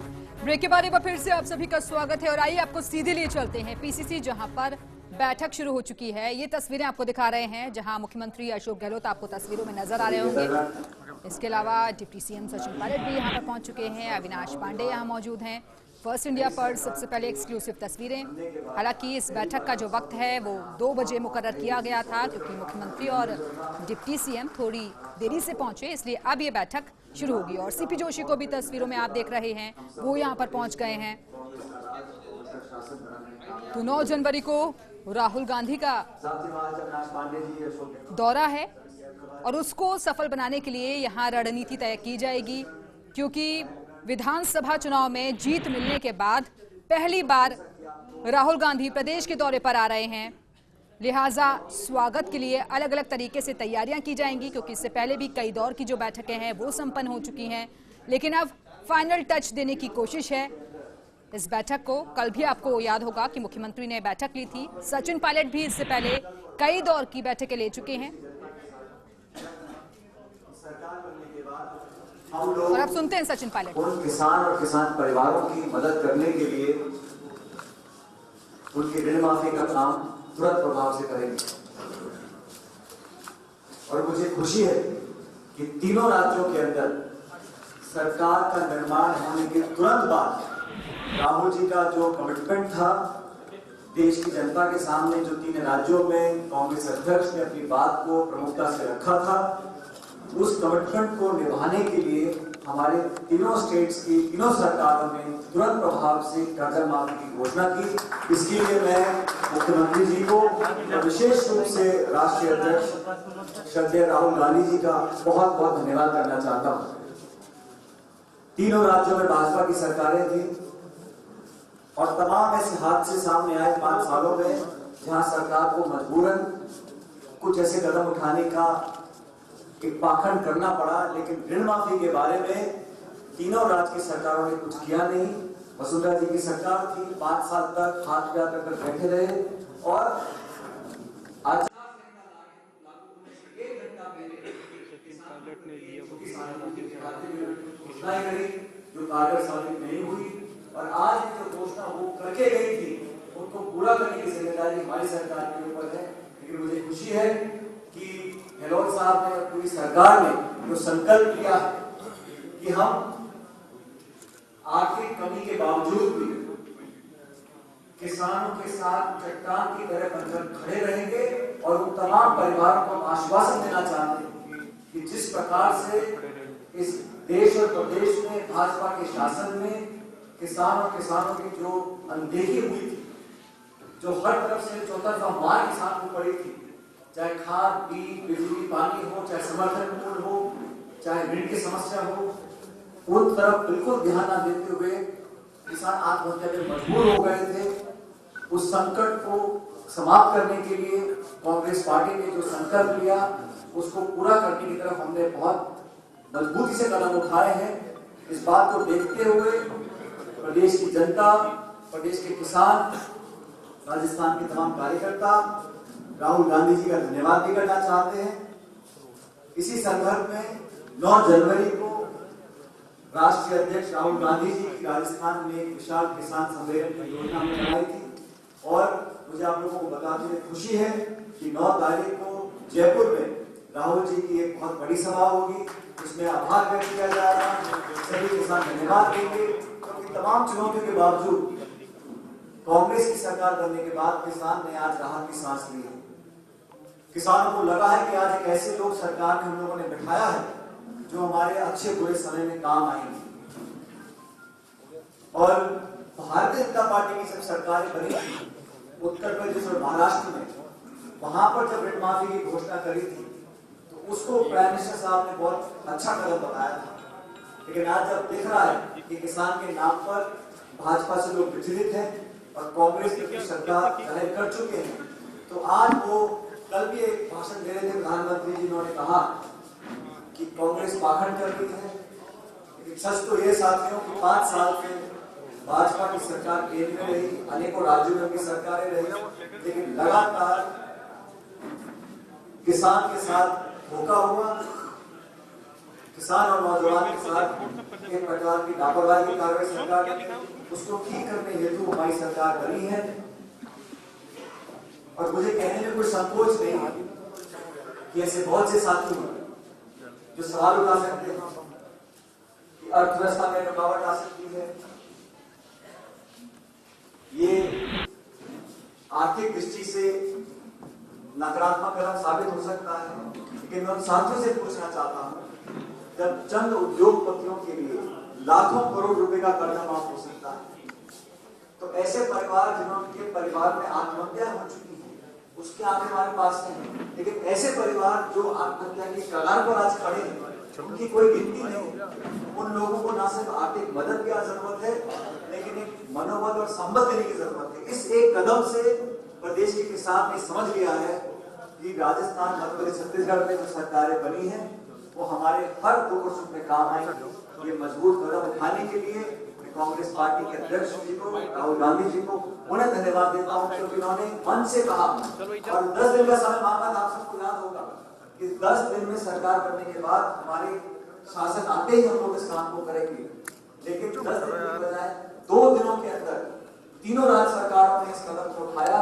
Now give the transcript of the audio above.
Break के बारे में फिर से आप सभी का स्वागत है और आइए आपको सीधे लिए चलते हैं पीसीसी, जहां पर बैठक शुरू हो चुकी है। ये तस्वीरें आपको दिखा रहे हैं, जहां मुख्यमंत्री अशोक गहलोत आपको तस्वीरों में नजर आ रहे होंगे। इसके अलावा डिप्टी सीएम सचिन पायलट भी यहां पर पहुंच चुके हैं। अविनाश पांडे यहां मौजूद हैं। फर्स्ट इंडिया पर सबसे पहले एक्सक्लूसिव तस्वीरें। हालांकि इस बैठक का जो वक्त है वो 2 बजे मुकर्रर किया गया था, क्योंकि मुख्यमंत्री और डिप्टी सीएम थोड़ी देरी से पहुंचे, इसलिए अब ये बैठक शुरू होगी। और सीपी जोशी को भी तस्वीरों में आप देख रहे हैं, वो यहाँ पर पहुंच गए हैं। तो 9 जनवरी को राहुल गांधी का दौरा है और उसको सफल बनाने के लिए यहाँ रणनीति तय की जाएगी, क्योंकि विधानसभा चुनाव में जीत मिलने के बाद पहली बार राहुल गांधी प्रदेश के दौरे पर आ रहे हैं। लिहाजा स्वागत के लिए अलग अलग तरीके से तैयारियां की जाएंगी, क्योंकि इससे पहले भी कई दौर की जो बैठकें हैं वो संपन्न हो चुकी हैं। लेकिन अब फाइनल टच देने की कोशिश है इस बैठक को। कल भी आपको याद होगा कि मुख्यमंत्री ने बैठक ली थी। सचिन पायलट भी इससे पहले कई दौर की बैठकें ले चुके हैं। और अब सुनते हैं सचिन पायलट। उन किसान और किसान परिवारों की मदद करने के लिए उनकी ऋण माफी का काम तुरंत प्रभाव से करेंगे। और मुझे खुशी है कि तीनों राज्यों के अंदर सरकार का निर्माण होने के तुरंत बाद राहुल जी का जो कमिटमेंट था देश की जनता के सामने, जो 3 राज्यों में कांग्रेस अध्यक्ष ने अपनी बात को प्रमुखता से रखा था, उस कमिटमेंट को निभाने के लिए हमारे तीनों स्टेट्स की तीनों सरकारों ने तुरंत प्रभाव से कर्जा माफी की घोषणा की। इसके लिए मैं मुख्यमंत्री जी को, विशेष रूप से राष्ट्रीय अध्यक्ष श्रद्धेय राहुल गांधी जी का बहुत बहुत धन्यवाद करना चाहता हूँ। तीनों राज्यों में भाजपा की सरकारें थी और तमाम ऐसे हादसे सामने आए 5 सालों में, जहां सरकार को मजबूरन कुछ ऐसे कदम उठाने का एक पाखंड करना पड़ा। लेकिन ऋण माफी के बारे में तीनों राज्य की सरकारों ने कुछ किया नहीं। वसुंधरा जी की सरकार थी, 5 साल तक हाथ क्या कर बैठे रहे और आज जो कारगर साबित नहीं हुई और आज जो घोषणा वो करके गई थी उनको पूरा करने की जिम्मेदारी हमारी सरकार के ऊपर है। लेकिन मुझे खुशी है कि गहलोत साहब ने और पूरी सरकार ने जो संकल्प लिया है कि हम आर्थिक कमी के बावजूद भी किसानों के साथ चट्टान की तरह बनकर खड़े रहेंगे और उन तमाम परिवारों को आश्वासन देना चाहते हैं कि जिस प्रकार से इस देश और प्रदेश में भाजपा के शासन में किसानों की जो अनदेखी हुई थी, जो हर तरफ से चौतरफा मार किसान को पड़ी थी, चाहे खाद, बीज, बिजली, पानी हो, चाहे समर्थन मूल्य हो, चाहे ऋण की समस्या हो, उन तरफ बिल्कुल ध्यान न देते हुए किसान आत्महत्या पे मजबूर हो गए थे। उस संकट को समाप्त करने के लिए कांग्रेस पार्टी ने जो संकल्प लिया उसको पूरा करने की तरफ हमने बहुत मजबूती से कदम उठाए हैं। इस बात को देखते हुए प्रदेश की जनता, प्रदेश के किसान, राजस्थान के तमाम कार्यकर्ता राहुल गांधी जी का धन्यवाद भी करना चाहते हैं। इसी संदर्भ में 9 जनवरी को राष्ट्रीय अध्यक्ष राहुल गांधी जी की राजस्थान में एक विशाल किसान सम्मेलन की योजना में बनाई थी और मुझे आप लोगों को बताते हुए खुशी है कि 9 तारीख को जयपुर में राहुल जी की एक बहुत बड़ी सभा होगी। उसमें आभार व्यक्त किया जा रहा है, सभी किसान धन्यवाद देंगे, क्योंकि तमाम चुनौतियों के बावजूद कांग्रेस की सरकार बनने के बाद किसान ने आज राहत की सांस ली है। किसानों को लगा है कि आज एक ऐसे लोग सरकार में हम लोगों ने बिठाया है जो हमारे अच्छे बुरे समय में काम आएंगे। और भारतीय जनता पार्टी की जब सरकारें बनी थी उत्तर प्रदेश और महाराष्ट्र में, वहां पर जब ऋण माफी की घोषणा करी थी तो उसको प्राइम मिनिस्टर साहब ने बहुत अच्छा कदम बताया था। लेकिन आज जब दिख रहा है कि किसान के नाम पर भाजपा से लोग विचलित हैं और कांग्रेस की सरकार जाहिर कर चुके हैं, तो आज वो कल भी एक भाषण दे रहे थे प्रधानमंत्री जी, उन्होंने कहा कि कांग्रेस पाखंड कर रही है। लेकिन सच तो ये साथियों कि 5 साल से भाजपा की सरकार केंद्र में रही, अनेकों राज्यों में भी सरकारें रही, लेकिन लगातार किसान के साथ धोखा हुआ, किसान और नौजवान के साथ एक प्रकार की की लापरवाही की कार्रवाई सरकार उसको ठीक करने हेतु हमारी सरकार बनी है। और मुझे कहने में कोई संकोच नहीं है कि ऐसे बहुत से साथी हैं जो सवाल उठा सकते हैं कि अर्थव्यवस्था में रुकावट आ सकती है, ये आर्थिक दृष्टि से नकारात्मक कदम साबित हो सकता है। लेकिन मैं उन साथियों से पूछना चाहता हूं, जब चंद उद्योगपतियों के लिए लाखों करोड़ रुपए का कर्जा माफ हो सकता है, तो ऐसे परिवार जिनके परिवार में आत्महत्या हो चुकी है उसके आंकड़े हमारे पास नहीं, लेकिन ऐसे परिवार जो आत्महत्या की कगार पर आज खड़े हैं उनकी कोई गिनती नहीं। उन लोगों को ना सिर्फ आर्थिक मदद की जरूरत है, लेकिन एक मनोबल और संबल देने की जरूरत है। इस एक कदम से प्रदेश के किसान ने समझ लिया है कि राजस्थान, मध्य प्रदेश, छत्तीसगढ़ में जो सरकारें बनी हैं वो हमारे हर दुख और सुख में काम आएंगे। ये मजबूत कदम उठाने के लिए मैं कांग्रेस पार्टी के अध्यक्ष जी को, राहुल गांधी जी को उन्हें धन्यवाद देता हूँ, क्योंकि उन्होंने मन से कहा और 10 दिन का समय मांगा था। आप सबको याद होगा कि 10 दिन में सरकार बनने के बाद हमारे शासन आते ही हम लोग इस काम को करेंगे, लेकिन 10 दिन की बजाय 2 दिनों के अंदर तीनों राज्य सरकारों ने इस कदम को उठाया